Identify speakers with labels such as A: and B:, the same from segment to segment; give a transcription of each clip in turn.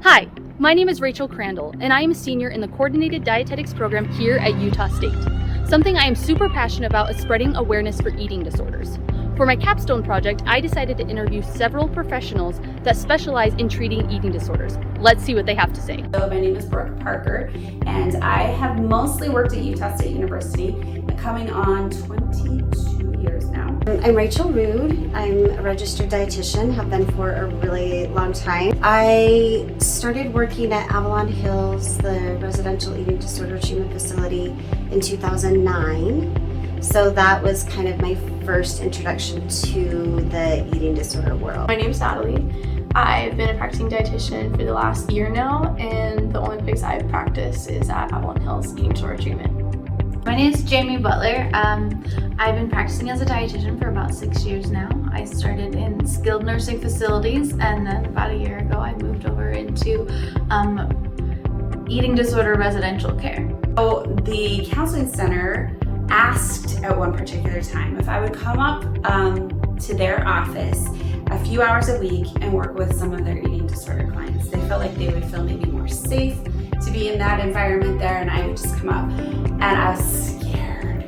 A: Hi, my name is Rachel Crandall, and I am a senior in the Coordinated Dietetics program here at Utah State. Something I am super passionate about is spreading awareness for eating disorders. For my capstone project, I decided to interview several professionals that specialize in treating eating disorders. Let's see what they have to say.
B: So my name is Brooke Parker, and I have mostly worked at Utah State University, coming on 22 years now.
C: I'm Rachel Rood. I'm a registered dietitian, have been for a really long time. I started working at Avalon Hills, the residential eating disorder treatment facility, in 2009. So that was kind of my first introduction to the eating disorder world.
D: My name is Natalie. I've been a practicing dietitian for the last year now, and the only place I've practiced is at Avalon Hills Eating Disorder Treatment.
E: My name is Jamie Butler. I've been practicing as a dietitian for about 6 years now. I started in skilled nursing facilities, and then about a year ago I moved over into eating disorder residential care.
B: So the counseling center asked at one particular time if I would come up to their office a few hours a week and work with some of their eating disorder clients. They felt like they would feel maybe more safe to be in that environment there, and I would just come up. And I was scared.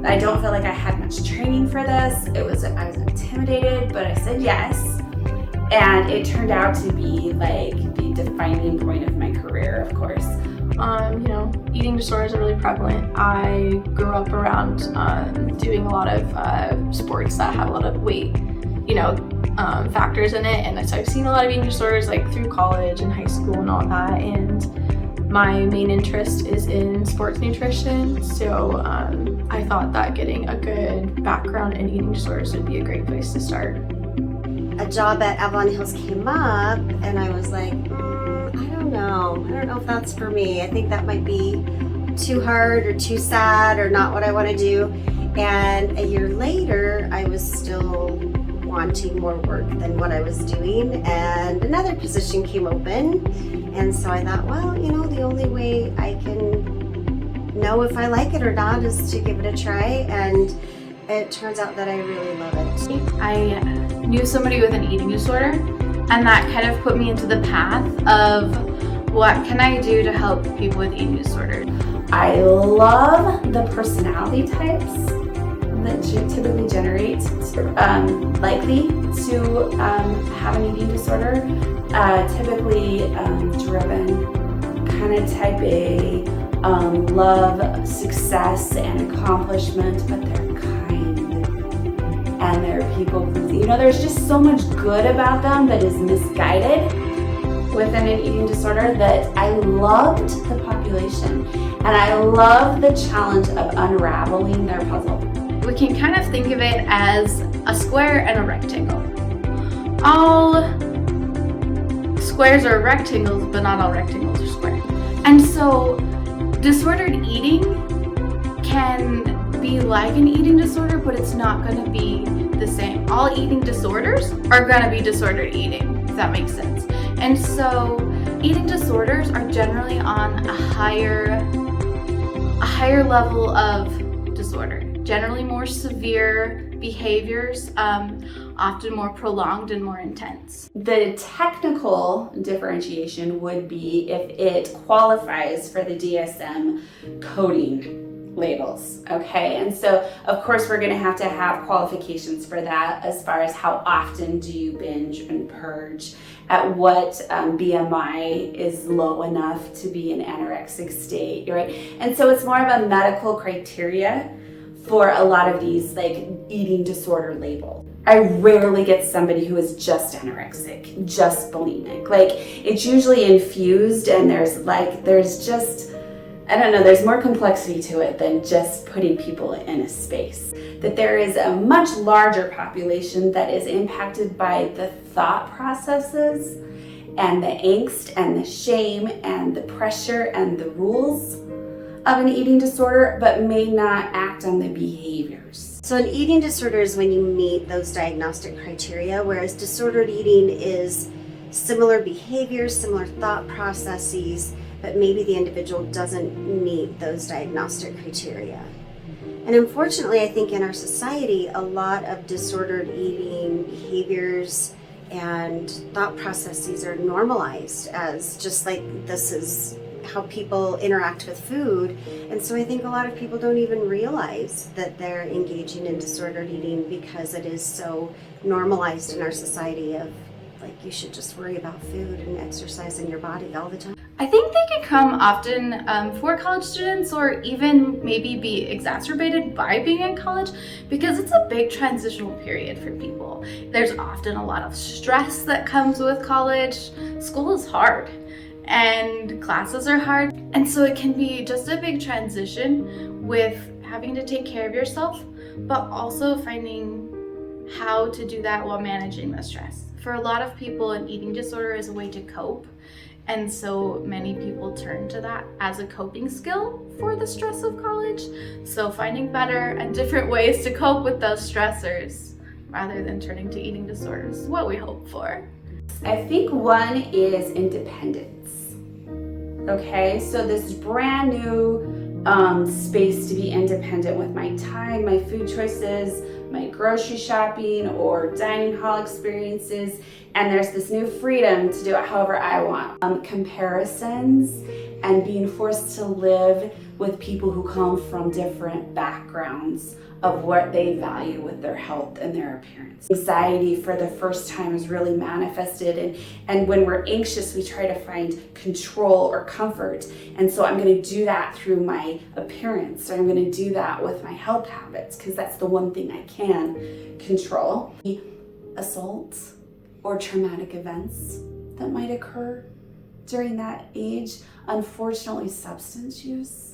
B: I don't feel like I had much training for this. I was intimidated, but I said yes. And it turned out to be like the defining point of my career, of course.
D: Eating disorders are really prevalent. I grew up around doing a lot of sports that have a lot of weight, factors in it. And so I've seen a lot of eating disorders like through college and high school and all that. And my main interest is in sports nutrition. So I thought that getting a good background in eating disorders would be a great place to start.
C: A job at Avalon Hills came up, and I was like, I don't know if that's for me. I think that might be too hard or too sad or not what I want to do. And a year later, I was still wanting more work than what I was doing, and another position came open. And so I thought, well, the only way I can know if I like it or not is to give it a try. And it turns out that I really love it.
E: I knew somebody with an eating disorder, and that kind of put me into the path of what can I do to help people with eating disorders.
B: I love the personality types that typically generate likely to have an eating disorder. Typically driven, kind of type A, love success and accomplishment, but they're kind and they're people pleasing. There's just so much good about them that is misguided within an eating disorder that I loved the population, and I love the challenge of unraveling their puzzle.
E: We can kind of think of it as a square and a rectangle. All squares are rectangles, but not all rectangles are square. And so disordered eating can be like an eating disorder, but it's not going to be the same. All eating disorders are going to be disordered eating, if that makes sense. And so eating disorders are generally on a higher level of disorder. Generally more severe behaviors, often more prolonged and more intense.
B: The technical differentiation would be if it qualifies for the DSM coding labels, okay? And so, of course, we're going to have qualifications for that as far as how often do you binge and purge, at what BMI is low enough to be an anorexic state, right? And so it's more of a medical criteria for a lot of these like eating disorder labels. I rarely get somebody who is just anorexic, just bulimic. Like, it's usually infused, and there's just, I don't know, there's more complexity to it than just putting people in a space. That there is a much larger population that is impacted by the thought processes and the angst and the shame and the pressure and the rules of an eating disorder, but may not act on the behaviors.
C: So an eating disorder is when you meet those diagnostic criteria, whereas disordered eating is similar behaviors, similar thought processes, but maybe the individual doesn't meet those diagnostic criteria. And unfortunately, I think in our society, a lot of disordered eating behaviors and thought processes are normalized as just like this is how people interact with food. And so I think a lot of people don't even realize that they're engaging in disordered eating because it is so normalized in our society of like you should just worry about food and exercising your body all the time.
E: I think they can come often for college students, or even maybe be exacerbated by being in college, because it's a big transitional period for people. There's often a lot of stress that comes with college. School is hard and classes are hard, and so it can be just a big transition with having to take care of yourself, but also finding how to do that while managing the stress. For a lot of people, an eating disorder is a way to cope. And so many people turn to that as a coping skill for the stress of college. So finding better and different ways to cope with those stressors rather than turning to eating disorders is what we hope for.
B: I think one is independence. Okay, so this brand new space to be independent with my time, my food choices, my grocery shopping or dining hall experiences, and there's this new freedom to do it however I want. Comparisons and being forced to live with people who come from different backgrounds of what they value with their health and their appearance. Anxiety for the first time is really manifested, and when we're anxious, we try to find control or comfort. And so I'm gonna do that through my appearance, or I'm gonna do that with my health habits, because that's the one thing I can control. Assaults or traumatic events that might occur during that age. Unfortunately, substance use.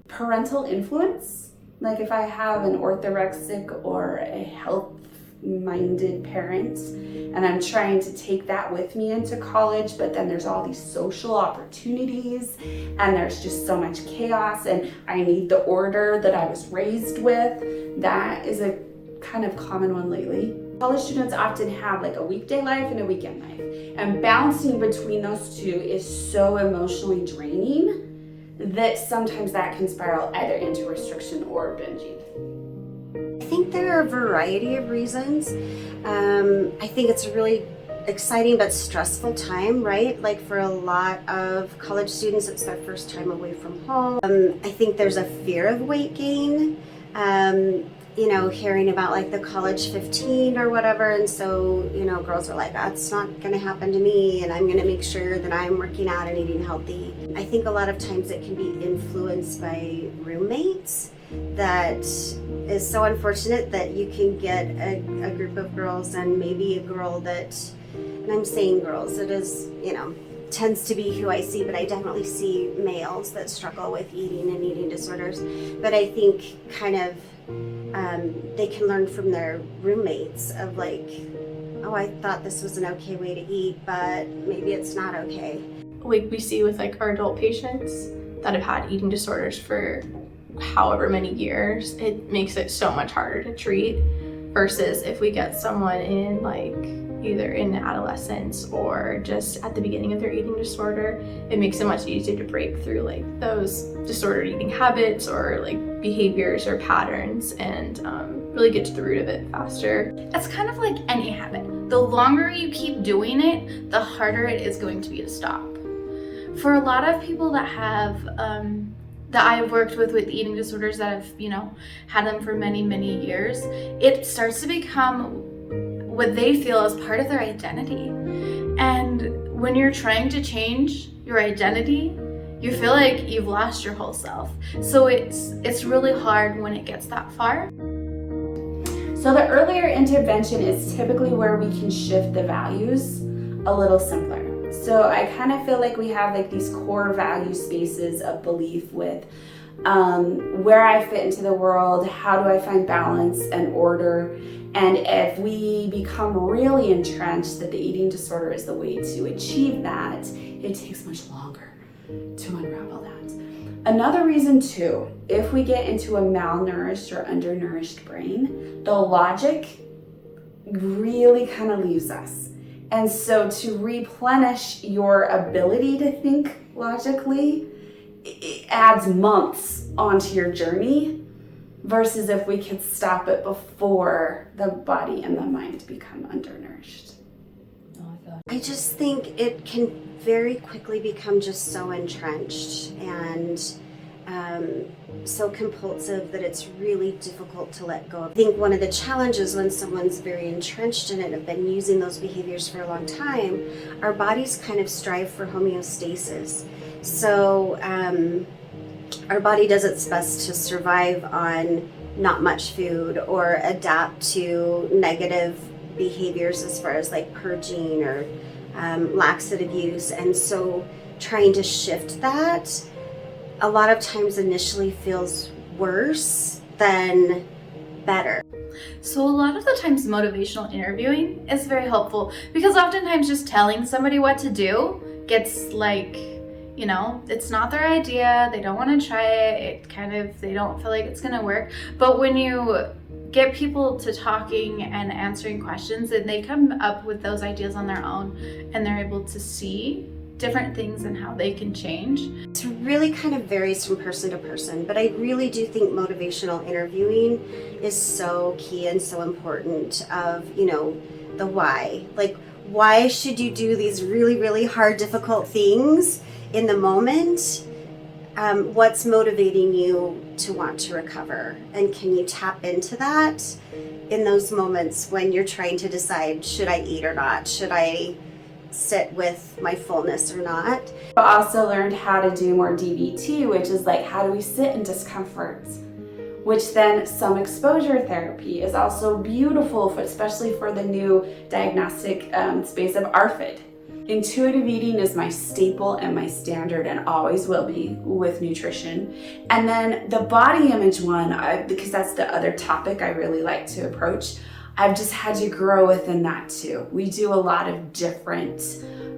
B: Parental influence. Like if I have an orthorexic or a health-minded parent and I'm trying to take that with me into college, but then there's all these social opportunities and there's just so much chaos and I need the order that I was raised with. That is a kind of common one lately. College students often have like a weekday life and a weekend life, and bouncing between those two is so emotionally draining that sometimes that can spiral either into restriction or binging.
C: I think there are a variety of reasons. I think it's a really exciting but stressful time, right? Like for a lot of college students, it's their first time away from home. I think there's a fear of weight gain. Hearing about like the college 15 or whatever, and so girls are like, that's not gonna happen to me, and I'm gonna make sure that I'm working out and eating healthy. I think a lot of times it can be influenced by roommates. That is so unfortunate that you can get a group of girls, and maybe a girl that, and I'm saying girls, it is, tends to be who I see, but I definitely see males that struggle with eating and eating disorders. But I think kind of they can learn from their roommates of like, oh, I thought this was an okay way to eat, but maybe it's not okay.
D: Like we see with like our adult patients that have had eating disorders for however many years, it makes it so much harder to treat versus if we get someone in like either in adolescence or just at the beginning of their eating disorder, it makes it much easier to break through like those disordered eating habits or like behaviors or patterns and really get to the root of it faster.
E: It's kind of like any habit. The longer you keep doing it, the harder it is going to be to stop. For a lot of people that have that I've worked with eating disorders that have, had them for many, many years, it starts to become what they feel as part of their identity. And when you're trying to change your identity, you feel like you've lost your whole self. So it's really hard when it gets that far.
B: So the earlier intervention is typically where we can shift the values a little simpler. So I kind of feel like we have like these core value spaces of belief with where I fit into the world, how do I find balance and order. And if we become really entrenched that the eating disorder is the way to achieve that, it takes much longer to unravel that. Another reason too, if we get into a malnourished or undernourished brain, the logic really kind of leaves us. And so to replenish your ability to think logically, it adds months onto your journey versus if we could stop it before the body and the mind become undernourished.
C: I just think it can very quickly become just so entrenched and so compulsive that it's really difficult to let go. I think one of the challenges when someone's very entrenched in it and have been using those behaviors for a long time, our bodies kind of strive for homeostasis. So our body does its best to survive on not much food or adapt to negative behaviors as far as like purging or laxative use. And so trying to shift that a lot of times initially feels worse than better.
E: So a lot of the times motivational interviewing is very helpful because oftentimes just telling somebody what to do gets like, you know, it's not their idea, they don't want to try it, they don't feel like it's going to work. But when you get people to talking and answering questions, and they come up with those ideas on their own and they're able to see different things and how they can change.
C: It really kind of varies from person to person, but I really do think motivational interviewing is so key and so important of, you know, the why. Like, why should you do these really, really hard, difficult things in the moment? What's motivating you to want to recover? And can you tap into that in those moments when you're trying to decide, should I eat or not? Should I sit with my fullness or not?
B: I also learned how to do more DBT, which is like, how do we sit in discomfort? Which then some exposure therapy is also beautiful, especially for the new diagnostic space of ARFID. Intuitive eating is my staple and my standard and always will be with nutrition. And then the body image one, because that's the other topic I really like to approach, I've just had to grow within that too. We do a lot of different,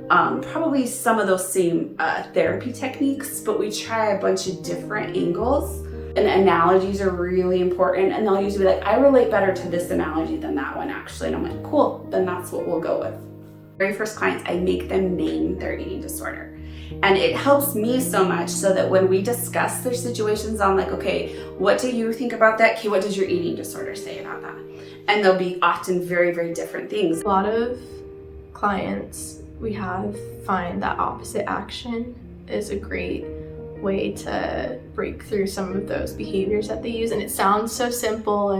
B: probably some of those same therapy techniques, but we try a bunch of different angles. And analogies are really important, and they'll usually be like, I relate better to this analogy than that one actually. And I'm like, cool, then that's what we'll go with. Very first clients, I make them name their eating disorder. And it helps me so much so that when we discuss their situations, I'm like, okay, what do you think about that? Okay, what does your eating disorder say about that? And they'll be often very, very different things.
D: A lot of clients we have find that opposite action is a great way to break through some of those behaviors that they use. And it sounds so simple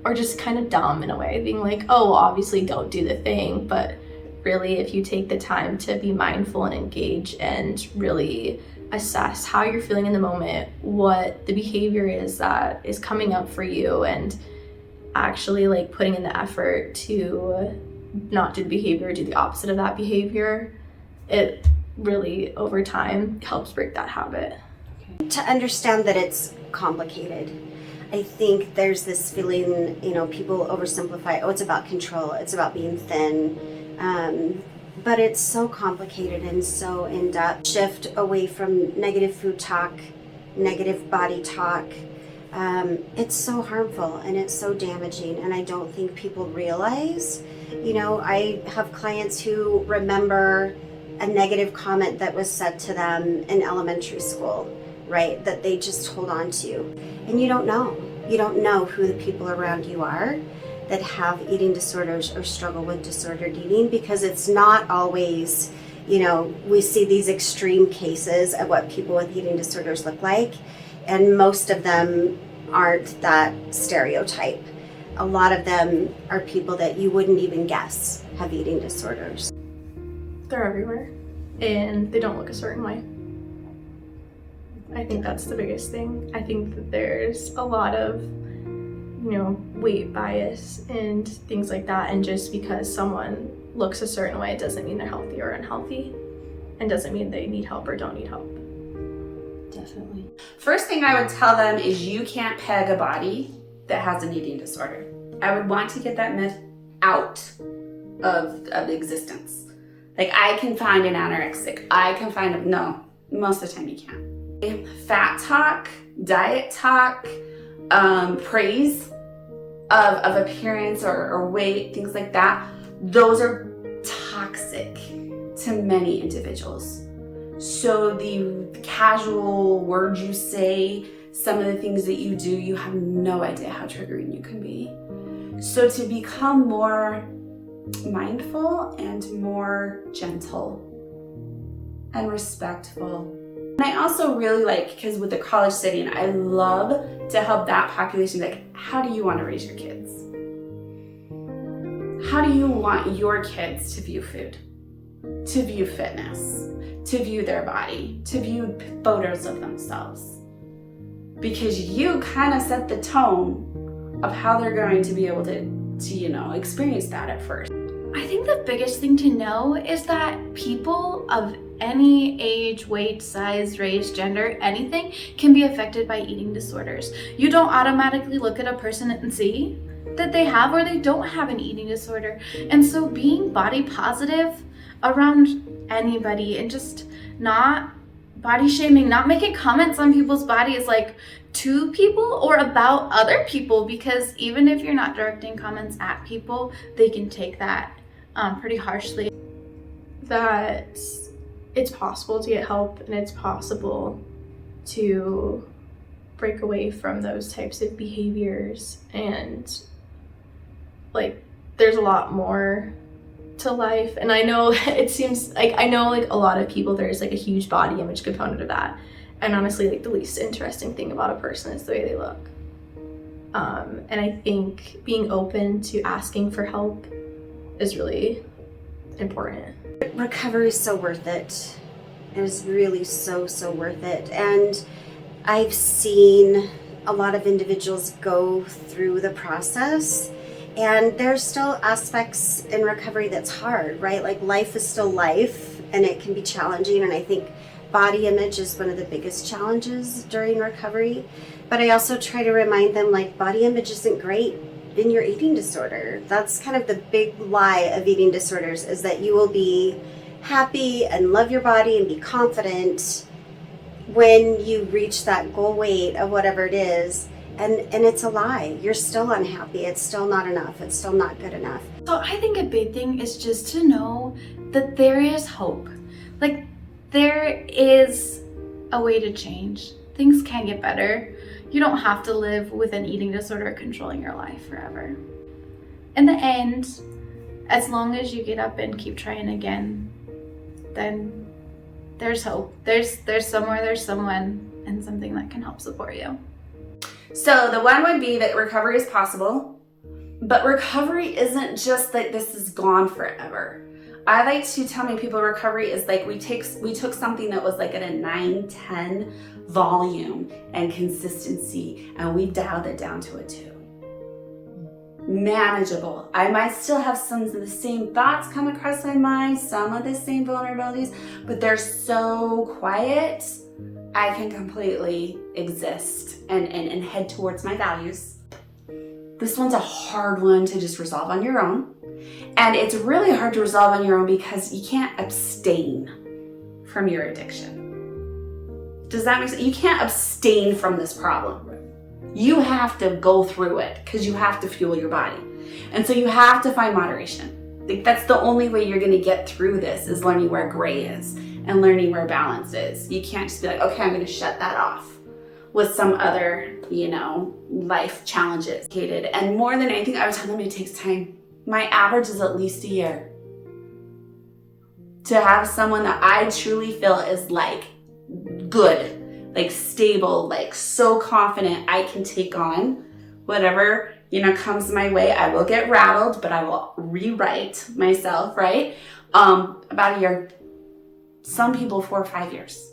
D: or just kind of dumb in a way, being like, oh, well, obviously don't do the thing. But really, if you take the time to be mindful and engage and really assess how you're feeling in the moment, what the behavior is that is coming up for you, and actually like putting in the effort to not do the behavior, do the opposite of that behavior, it really over time helps break that habit.
C: To understand that it's complicated. I think there's this feeling, you know, people oversimplify, oh, it's about control, it's about being thin. But it's so complicated and so in-depth. Shift away from negative food talk, negative body talk. It's so harmful and it's so damaging, and I don't think people realize. You know, I have clients who remember a negative comment that was said to them in elementary school, right, that they just hold on to. And you don't know. You don't know who the people around you are that have eating disorders or struggle with disordered eating, because it's not always, you know, we see these extreme cases of what people with eating disorders look like, and most of them aren't that stereotype. A lot of them are people that you wouldn't even guess have eating disorders.
D: They're everywhere and they don't look a certain way. I think that's the biggest thing. I think that there's a lot of, you know, weight bias and things like that, and just because someone looks a certain way doesn't mean they're healthy or unhealthy, and doesn't mean they need help or don't need help.
A: Definitely.
B: First thing I would tell them is you can't peg a body that has an eating disorder. I would want to get that myth out of existence. Like, I can find an anorexic, I can find no, most of the time you can't. Fat talk, diet talk, praise of appearance or weight, things like that, those are toxic to many individuals. So the casual words you say some of the things that you do, you have no idea how triggering you can be. So to become more mindful and more gentle and respectful. And I also really like, because with the college setting, I love to help that population, like, how do you want to raise your kids? How do you want your kids to view food, to view fitness, to view their body, to view photos of themselves? Because you kind of set the tone of how they're going to be able to experience that at first.
E: I think the biggest thing to know is that people of any age, weight, size, race, gender, anything can be affected by eating disorders. You don't automatically look at a person and see that they have or they don't have an eating disorder. And so being body positive around anybody and just not body shaming, not making comments on people's bodies like to people or about other people, because even if you're not directing comments at people, they can take that pretty harshly.
D: That it's possible to get help and it's possible to break away from those types of behaviors, and like there's a lot more to life. And I know it seems like a lot of people, there's like a huge body image component of that, and honestly like the least interesting thing about a person is the way they look. And I think being open to asking for help is really important.
C: Recovery is so worth it. It is really so worth it. And I've seen a lot of individuals go through the process, and there's still aspects in recovery that's hard, right? Like life is still life and it can be challenging. And I think body image is one of the biggest challenges during recovery. But I also try to remind them, like, body image isn't great in your eating disorder. That's kind of the big lie of eating disorders, is that you will be happy and love your body and be confident when you reach that goal weight of whatever it is. And it's a lie. You're still unhappy. It's still not enough. It's still not good enough.
E: So I think a big thing is just to know that there is hope. Like, there is a way to change. Things can get better. You don't have to live with an eating disorder controlling your life forever. In the end, as long as you get up and keep trying again, then there's hope. There's somewhere, there's someone, and something that can help support you.
B: So the one would be that recovery is possible, but recovery isn't just that this is gone forever. I like to tell my people recovery is like we took something that was like at a 9-10 volume and consistency, and we dialed it down to a 2. Manageable. I might still have some of the same thoughts come across my mind, some of the same vulnerabilities, but they're so quiet, I can completely exist and head towards my values. This one's a hard one to just resolve on your own. And it's really hard to resolve on your own because you can't abstain from your addiction. Does that make sense? You can't abstain from this problem. You have to go through it because you have to fuel your body. And so you have to find moderation. Like, that's the only way you're going to get through this, is learning where gray is and learning where balance is. You can't just be like, okay, I'm going to shut that off with some other, life challenges. And more than anything, I would tell them it takes time. My average is at least a year to have someone that I truly feel is like good, like stable, like so confident I can take on whatever, comes my way. I will get rattled, but I will rewrite myself, right? About a year. Some people 4 or 5 years.